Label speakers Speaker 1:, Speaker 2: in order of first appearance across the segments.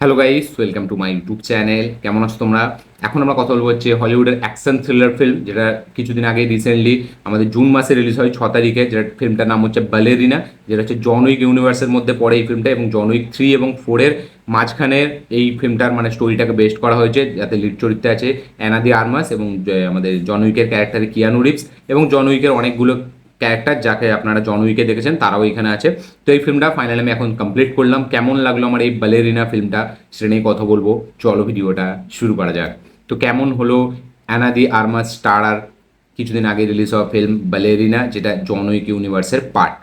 Speaker 1: Hello guys, welcome to my YouTube channel. কেমন আছো তোমরা? এখন আমরা কথা বলবো হচ্ছে হলিউডের অ্যাকশন থ্রিলার ফিল্ম, যেটা কিছুদিন আগে রিসেন্টলি আমাদের জুন মাসে রিলিজ হয় 6 তারিখে, যেটা ফিল্মটার নাম হচ্ছে ব্যালেরিনা, যেটা হচ্ছে জন উইক ইউনিভার্সের মধ্যে পড়ে এই ফিল্মটা, এবং জন উইক 3 এবং 4-এর মাঝখানে এই ফিল্মটার মানে স্টোরিটাকে বেস্ট করা হয়েছে, যাতে লিড চরিত্রে আছে অ্যানা দি আর্মাস এবং আমাদের জন উইকের ক্যারেক্টারে কিয়ানু রিভস, এবং জন উইকের অনেকগুলো ক্যারেক্টার যাকে আপনারা জন উইকে দেখেছেন তারাও এখানে আছে। তো এই ফিল্মটা ফাইনালি আমি এখন কমপ্লিট করলাম। কেমন লাগলো আমার এই ব্যালেরিনা ফিল্মটা সেটা নিয়ে কথা বলবো। চলো ভিডিওটা শুরু করা যাক। তো কেমন হলো অ্যানা দি আর্মাস স্টার আর কিছুদিন আগে রিলিজ হওয়া ফিল্ম ব্যালেরিনা, যেটা জন উইক ইউনিভার্সের পার্ট।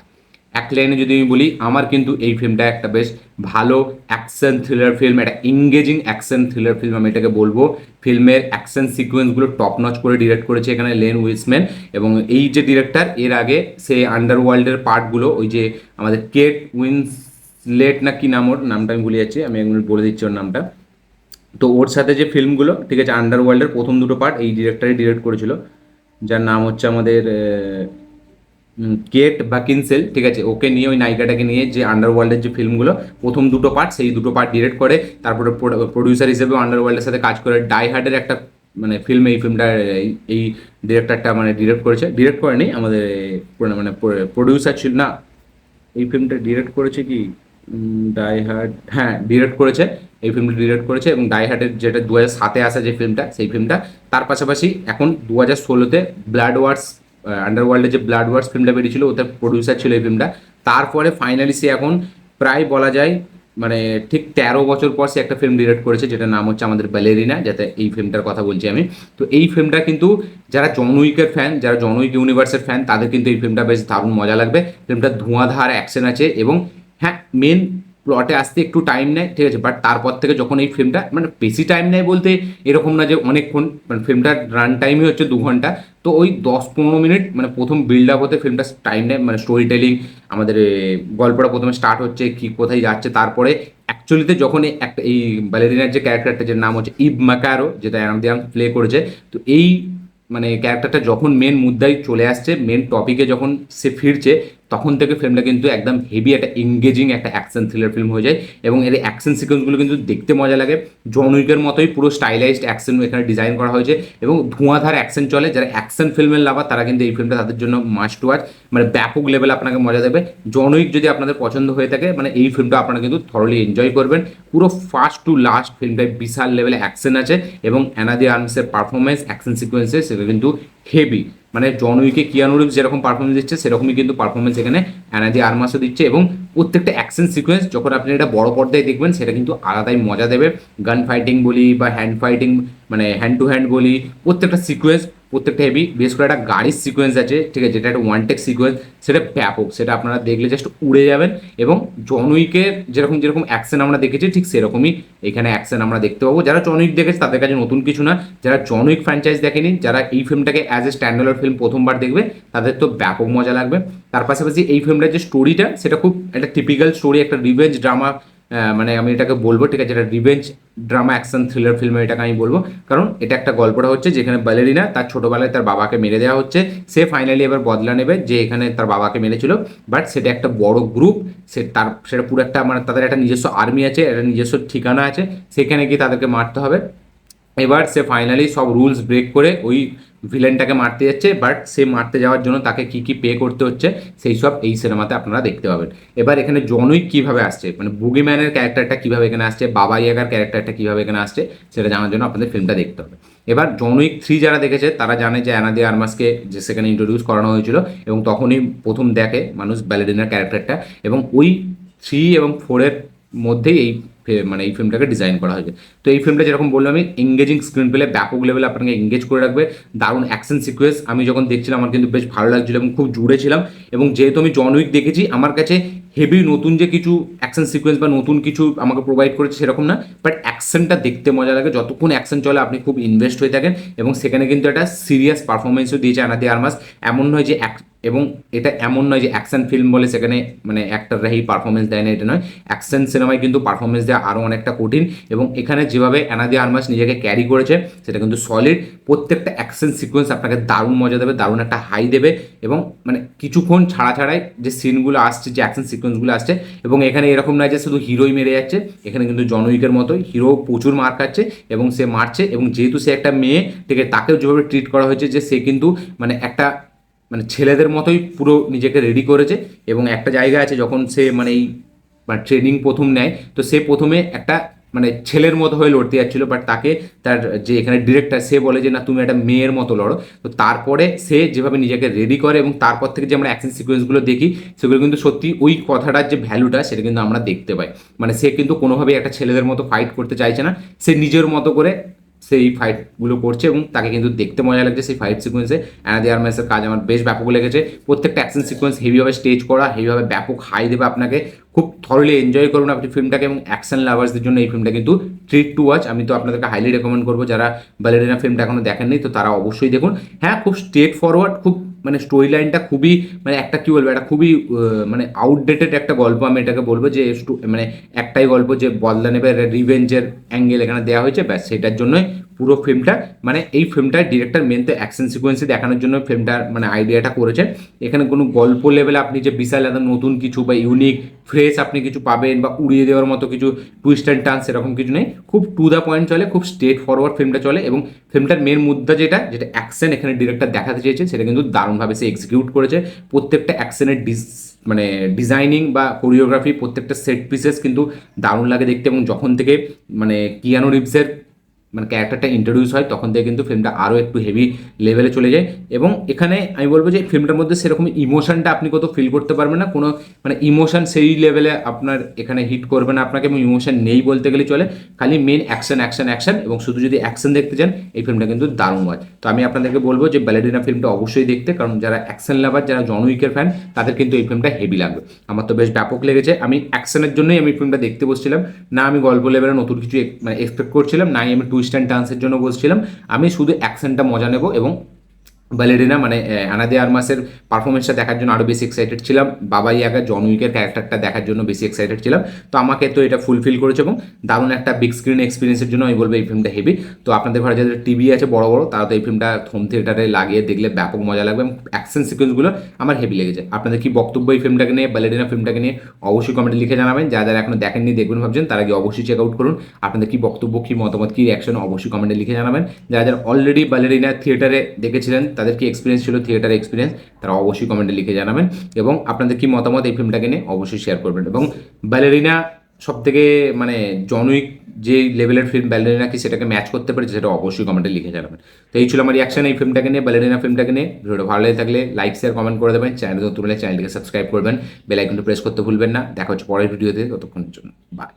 Speaker 1: এক লাইনে যদি আমি বলি, আমার কিন্তু এই ফিল্মটা একটা বেশ ভালো অ্যাকশন থ্রিলার ফিল্ম, একটা এঙ্গেজিং অ্যাকশন থ্রিলার ফিল্ম আমি এটাকে বলবো। ফিল্মের অ্যাকশন সিকোয়েন্সগুলো টপ নচ করে ডিরেক্ট করেছে এখানে লেন উইসম্যান, এবং এই যে ডিরেক্টর, এর আগে সে আন্ডারওয়ার্ল্ডের পার্টগুলো, ওই যে আমাদের কেট উইন্সলেট না কি নাম, ওর নামটা আমি ভুলে যাচ্ছি, আমি একবার বলে দিচ্ছি ওর নামটা। তো ওর সাথে যে ফিল্মগুলো, ঠিক আছে, আন্ডারওয়ার্ল্ডের প্রথম দুটো পার্ট এই ডিরেক্টরই ডিরেক্ট করেছিল, যার নাম হচ্ছে আমাদের কেট বাকিনসেল, ঠিক আছে। ওকে নিয়ে, ওই নায়িকাটাকে নিয়ে যে আন্ডারওয়ার্ল্ডের যে ফিল্মগুলো প্রথম দুটো পার্ট, সেই দুটো পার্ট ডিরেক্ট করে। তারপরে প্রডিউসার হিসেবেও আন্ডারওয়ার্ল্ডের সাথে কাজ করে। ডাই হার্ডের একটা মানে ফিল্ম এই ফিল্মটা এই ডিরেক্টরটা মানে ডিরেক্ট করেছে, ডিরেক্ট করেনি আমাদের মানে প্রডিউসার ছিল না, এই ফিল্মটা ডিরেক্ট করেছে কি ডাই হার্ড, হ্যাঁ ডিরেক্ট করেছে, এই ফিল্মটা ডিরেক্ট করেছে। এবং ডাই হার্ডের যেটা 2007-এ আসা যে ফিল্মটা, সেই ফিল্মটা। তার পাশাপাশি এখন 2016-তে ব্লাড ওয়ার্স, আন্ডারওয়ার্ল্ডের যে ব্লাড ওয়ার্স ফিল্মটা বেরিয়েছিল, ওতে প্রডিউসার ছিল এই ফিল্মটা। তারপরে ফাইনালি সে এখন প্রায় বলা যায় মানে ঠিক 13 বছর পর সে একটা ফিল্ম ডিরেক্ট করেছে, যেটার নাম হচ্ছে আমাদের ব্যালেরিনা, যাতে এই ফিল্মটার কথা বলছি আমি। তো এই ফিল্মটা কিন্তু যারা জন উইকের ফ্যান, যারা জন উইক ইউনিভার্সের ফ্যান, তাদের কিন্তু এই ফিল্মটা বেশ দারুণ মজা লাগবে। ফিল্মটা ধোঁয়াধার অ্যাকশন আছে, এবং হ্যাঁ মেন প্লটে আসতে একটু টাইম নেয়, ঠিক আছে, বাট তারপর থেকে যখন এই ফিল্মটা মানে বেশি টাইম নেয় বলতে এরকম না যে অনেকক্ষণ, মানে ফিল্মটার রান টাইমই হচ্ছে 2 ঘন্টা। তো ওই 10-15 মিনিট মানে প্রথম বিল্ড আপ হতে ফিল্মটা টাইম নেয়, মানে স্টোরি টেলিং, আমাদের গল্পটা প্রথমে স্টার্ট হচ্ছে কি কোথায় যাচ্ছে, তারপরে অ্যাকচুয়ালিতে যখন একটা এই ব্যালেরিনার যে ক্যারেক্টারটা, যে নাম হচ্ছে ইভ ম্যাকারো, যেটা অ্যারাম দিয়াম প্লে করেছে, তো এই মানে ক্যারেক্টারটা যখন মেন মুদ্রায় চলে আসছে, মেন টপিকে যখন সে ফিরছে, তখন থেকে ফিল্মটা কিন্তু একদম হেভি একটা এঙ্গেজিং একটা অ্যাকশন থ্রিলার ফিল্ম হয়ে যায়। এবং এর অ্যাকশন সিকোয়েন্সগুলো কিন্তু দেখতে মজা লাগে। জন উইকের মতোই পুরো স্টাইলাইজড অ্যাকশন এখানে ডিজাইন করা হয়েছে, এবং ধোঁয়াধার অ্যাকশন চলে। যারা অ্যাকশন ফিল্মের লাভার, তারা কিন্তু এই ফিল্মটা তাদের জন্য মাস্ট ওয়াচ, মানে ব্যাপক লেভেলে আপনাকে মজা দেবে। জন উইক যদি আপনাদের পছন্দ হয়ে থাকে, মানে এই ফিল্মটা আপনারা কিন্তু থরলি এনজয় করবেন। পুরো ফার্স্ট টু লাস্ট ফিল্মটায় বিশাল লেভেলে অ্যাকশন আছে, এবং অ্যানা দি আর্মসের পারফরমেন্স অ্যাকশন সিকোয়েন্সে সেটা কিন্তু হেভি। মানে জন উইকে কিয়ানু রিভস যেরকম পারফরমেন্স দিচ্ছে, সেরকমই কিন্তু পারফরমেন্স এখানে অ্যানা দি আর্মাসও দিচ্ছে। এবং প্রত্যেকটা অ্যাকশন সিকোয়েন্স যখন আপনি এটা বড় পর্দায় দেখবেন, সেটা কিন্তু আলাদাই মজা দেবে। গান ফাইটিং বলি বা হ্যান্ড ফাইটিং, মানে হ্যান্ড টু হ্যান্ড বলি, প্রত্যেকটা সিকোয়েন্স প্রত্যেকটা হেভি। বিশেষ করে একটা গাড়ির সিকোয়েন্স আছে, ঠিক আছে, যেটা একটা ওয়ান টেক সিকোয়েন্স, সেটা ব্যাপক, সেটা আপনারা দেখলে জাস্ট উড়ে যাবেন। এবং জন উইকের যেরকম যেরকম অ্যাকশন আমরা দেখেছি, ঠিক সেরকমই এখানে অ্যাকশন আমরা দেখতে পাবো। যারা জন উইক দেখেছে তাদের কাছে নতুন কিছু না, যারা জন উইক ফ্র্যাঞ্চাইজ দেখেনি, যারা এই ফিল্মটাকে অ্যাজ এ স্ট্যান্ডার্ড ফিল্ম প্রথমবার দেখবে, তাদের তো ব্যাপক মজা লাগবে। তার পাশাপাশি এই ফিল্মটার যে স্টোরিটা, সেটা খুব একটা টিপিক্যাল স্টোরি, একটা রিভেঞ্জ ড্রামা, মানে আমি এটাকে বলবো, ঠিক আছে, এটা revenge drama action thriller film এটাকে আমি বলবো। কারণ এটা একটা গল্পটা হচ্ছে যেখানে ব্যালেরিনা তার ছোটোবেলায় তার বাবাকে মেরে দেওয়া হচ্ছে, সে ফাইনালি এবার বদলা নেবে, যে এখানে তার বাবাকে মেরেছিল। বাট সেটা একটা বড় গ্রুপ, সেটা পুরো একটা মানে তাদের একটা নিজস্ব আর্মি আছে, একটা নিজস্ব ঠিকানা আছে, সেখানে গিয়ে তাদেরকে মারতে হবে। এবার সে ফাইনালি সব রুলস ব্রেক করে ওই ভিলেনটাকে মারতে যাচ্ছে, বাট সে মারতে যাওয়ার জন্য তাকে কি কি পে করতে হচ্ছে, সেই সব এই সিনেমাতে আপনারা দেখতে পাবেন। এবার এখানে জন উইক কীভাবে আসছে, মানে বুগিম্যানের ক্যারেক্টারটা কীভাবে এখানে আসছে, বাবা ইয়াগার ক্যারেক্টারটা কীভাবে এখানে আসছে, সেটা জানার জন্য আপনাদের ফিল্মটা দেখতে হবে। এবার জন উইক 3 যারা দেখেছে তারা জানে যে অ্যানা দি আর্মাসকে যে সেখানে ইন্ট্রোডিউস করানো হয়েছিল, এবং তখনই প্রথম দেখে মানুষ ব্যালেরিনার ক্যারেক্টারটা। এবং ওই 3 এবং 4-এর মধ্যেই এই মানে এই ফিল্মটাকে ডিজাইন করা হয়েছে। তো এই ফিল্মটা যেরকম বললাম আমি, এঙ্গেজিং স্ক্রিন প্লে, ব্যাপক লেভেলে আপনাকে এঙ্গেজ করে রাখবে। দারুণ অ্যাকশন সিকোয়েন্স, আমি যখন দেখছিলাম আমার কিন্তু বেশ ভালো লাগছিল এবং খুব জুড়ে ছিলাম। এবং যেহেতু আমি জন উইক দেখেছি, আমার কাছে হেভি নতুন যে কিছু অ্যাকশন সিকোয়েন্স বা নতুন কিছু আমাকে প্রোভাইড করেছে সেরকম না, বাট অ্যাকশনটা দেখতে মজা লাগে। যতক্ষণ অ্যাকশন চলে আপনি খুব ইনভেস্ট হয়ে থাকেন, এবং সেখানে কিন্তু একটা সিরিয়াস পারফরমেন্সও দিয়েছে অ্যানা দি আর্মাস। এমন নয় যে এবং এটা এমন নয় যে অ্যাকশন ফিল্ম বলে সেখানে মানে অ্যাক্টররাই পারফরমেন্স দেয় না, এটা নয়। অ্যাকশন সিনেমায় কিন্তু পারফরমেন্স দেওয়া আরও অনেকটা কঠিন, এবং এখানে যেভাবে অ্যানা দি আর্মাস নিজেকে ক্যারি করেছে সেটা কিন্তু সলিড। প্রত্যেকটা অ্যাকশন সিকোয়েন্স আপনাকে দারুণ মজা দেবে, দারুণ একটা হাই দেবে, এবং মানে কিছুক্ষণ ছাড়া ছাড়াই যে সিনগুলো আসছে, যে অ্যাকশন সিকোয়েন্সগুলো আসছে, এবং এখানে এরকম নয় যে শুধু হিরোই মেরে যাচ্ছে, এখানে কিন্তু জন উইকের মতোই হিরো প্রচুর মার খাচ্ছে এবং সে মারছে, এবং যেহেতু সে একটা মেয়ে, ঠিক আছে, তাকেও যেভাবে ট্রিট করা হয়েছে যে সে কিন্তু মানে একটা মানে ছেলেদের মতোই পুরো নিজেকে রেডি করেছে। এবং একটা জায়গা আছে যখন সে মানে এই মানে ট্রেনিং প্রথম নেয়, তো সে প্রথমে একটা মানে ছেলের মতো হয়ে লড়তে যাচ্ছিল, বাট তাকে তার যে এখানে ডিরেক্টর সে বলে যে না তুমি একটা মেয়ের মতো লড়ো। তো তারপরে সে যেভাবে নিজেকে রেডি করে এবং তারপর থেকে যে আমরা অ্যাকশন সিকোয়েন্সগুলো দেখি, সেগুলো কিন্তু সত্যি ওই কথাটার যে ভ্যালুটা সেটা কিন্তু আমরা দেখতে পাই। মানে সে কিন্তু কোনোভাবেই একটা ছেলেদের মতো ফাইট করতে চাইছে না, সে নিজের মতো করে সেই ফাইটগুলো করছে, এবং তাকে কিন্তু দেখতে মজা লাগছে সেই ফাইট সিকোয়েন্সে। অ্যানা দি আর্মাসের কাজ আমার বেশ ব্যাপক লেগেছে। প্রত্যেকটা অ্যাকশন সিকোয়েন্স হেভিভাবে স্টেজ করা, হেভিভাবে ব্যাপক হাই দেবে আপনাকে, খুব থরলি এনজয় করুন আপনি ফিল্মটাকে। এবং অ্যাকশন লাভার্সদের জন্য এই ফিল্মটা কিন্তু ট্রিট টু ওয়াচ। আমি তো আপনাদেরকে হাইলি রেকমেন্ড করবো, যারা ব্যালেরিনা ফিল্মটা এখনো দেখেননি তো তারা অবশ্যই দেখুন। হ্যাঁ, খুব স্ট্রেট ফরওয়ার্ড, খুব মানে স্টোরি লাইনটা খুবই মানে একটা কী বলবো, একটা খুবই মানে আউটডেটেড একটা গল্প আমি এটাকে বলবো, যে মানে একটাই গল্প যে বদলা নেবে, রিভেঞ্জের অ্যাঙ্গেল এখানে দেওয়া হয়েছে, ব্যাস সেটার জন্যই পুরো ফিল্মটা। মানে এই ফিল্মটার ডিরেক্টর মেন তো অ্যাকশন সিকোয়েন্সে দেখানোর জন্য ফিল্মটার মানে আইডিয়াটা করেছেন। এখানে কোনো গল্প লেভেলে আপনি যে বিশাল এত নতুন কিছু বা ইউনিক ফ্রেশ আপনি কিছু পাবেন বা উড়িয়ে দেওয়ার মতো কিছু টুইস্ট অ্যান্ড টার্ন সেরকম কিছু নেই, খুব টু দ্য পয়েন্ট চলে, খুব স্ট্রেট ফরওয়ার্ড ফিল্মটা চলে। এবং ফিল্মটার মেন মুদ্রা যেটা যেটা অ্যাকশন এখানে ডিরেক্টর দেখাতে চেয়েছে সেটা কিন্তু দারুণভাবে সে এক্সিকিউট করেছে। প্রত্যেকটা অ্যাকশনের মানে ডিজাইনিং বা কোরিওগ্রাফি, প্রত্যেকটা সেট পিসেস কিন্তু দারুণ লাগে দেখতে। এবং যখন থেকে মানে কিয়ানো রিভসের মানে ক্যারেক্টারটা ইন্ট্রোডিউস হয় তখন থেকে কিন্তু ফিল্মটা আরও একটু হেভি লেভেলে চলে যায়। এবং এখানে আমি বলবো যে ফিল্মটার মধ্যে সেরকম ইমোশনটা আপনি কত ফিল করতে পারবেন না, কোনো মানে ইমোশন সেই লেভেলে আপনার এখানে হিট করবে না আপনাকে, এবং ইমোশন নেই বলতে গেলে চলে, খালি মেন অ্যাকশন অ্যাকশন অ্যাকশন। এবং শুধু যদি অ্যাকশন দেখতে চান এই ফিল্মটা কিন্তু দারুণ হয়। তো আমি আপনাদেরকে বলবো যে ব্যালেরিনা ফিল্মটা অবশ্যই দেখতে, কারণ যারা অ্যাকশন লাভার, যারা জন উইকের ফ্যান, তাদের কিন্তু এই ফিল্মটা হেভি লাগবে। আমার তো বেশ ব্যাপক লেগেছে, আমি অ্যাকশনের জন্যই আমি ফিল্মটা দেখতে বসছিলাম, না আমি গল্প লেভেলে নতুন কিছু মানে এক্সপেক্ট করছিলাম, নাই আমি টুইস্ট অ্যান্ড টার্নসের জন্য বসছিলাম। আমি শুধু অ্যাকশনটা মজা নেব, এবং ব্যালেরিনা মানে অ্যানা দি আর্মাসের পারফরমেন্সটা দেখার জন্য আরও বেশি এক্সাইটেড ছিলাম, বাবা ইয়াগা জন উইকের ক্যারেক্টারটা দেখার জন্য বেশি এক্সাইটেড ছিলাম। তো আমাকে তো এটা ফুলফিল করেছে, এবং দারুণ একটা বিগ স্ক্রিন এক্সপিরিয়েন্সের জন্য আমি বলবো এই ফিল্মটা হেভি। তো আপনাদের ঘরে যাদের টিভি আছে বড় বড়, তারা তো এই ফিল্মটা হোম থিয়েটারে লাগিয়ে দেখলে ব্যাপক মজা লাগবে, এবং অ্যাকশন সিকোয়েন্সগুলো আমার হেভি লেগেছে। আপনাদের কি বক্তব্য এই ফিল্মটাকে নিয়ে, ব্যালেরিনা ফিল্মটাকে নিয়ে অবশ্যই কমেন্টে লিখে জানাবেন। যারা যারা এখনো দেখেননি দেখবেন ভাবছেন, তারা গিয়ে অবশ্যই চেক আউট করুন। আপনাদের কি বক্তব্য, কি মতামত, কি রিয়াকশন অবশ্যই কমেন্টে লিখে জানাবেন। যারা যারা অলরেডি ব্যালেরিনা থিয়েটারে দেখেছিলেন, তাদের কি এক্সপিরিয়েন্স ছিল থিয়েটার এক্সপিরিয়েন্স, তারা অবশ্যই কমেন্টে লিখে জানাবেন। এবং আপনাদের কি মতামত এই ফিল্মটাকে নিয়ে অবশ্যই শেয়ার করবেন। এবং ব্যালেরিনা সব থেকে মানে জন উইক যে লেভেলের ফিল্ম, ব্যালেরিনা কি সেটাকে ম্যাচ করতে পারে সেটা অবশ্যই কমেন্টে লিখে জানাবেন। তো এই ছিল আমার রিয়াকশন এই ফিল্মটাকে নিয়ে, ব্যালেরিনা ফিল্মটাকে নিয়ে। ভিডিওটা ভালো লেগে থাকলে লাইক শেয়ার কমেন্ট করে দেবেন, চ্যানেল নতুন হলে চ্যানেলটিকে সাবস্ক্রাইব করবেন, বেল আইকনটা প্রেস করতে ভুলবেন না। দেখা হচ্ছে পরের ভিডিওতে, ততক্ষণের জন্য বাই।